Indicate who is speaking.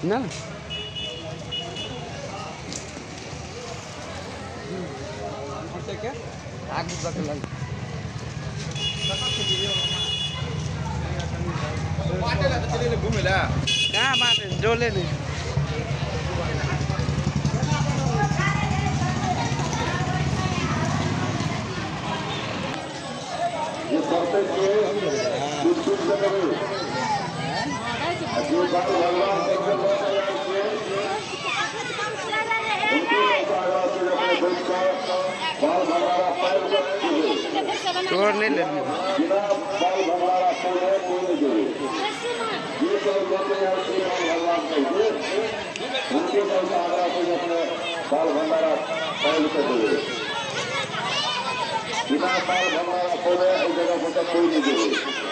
Speaker 1: ना क्या आगे बदल कहाँ बाटे जोले नहीं छोड़ नहीं लेने
Speaker 2: बाल भंडारा बिना बाल भंडारा खोले जगह कोई नहीं देवे।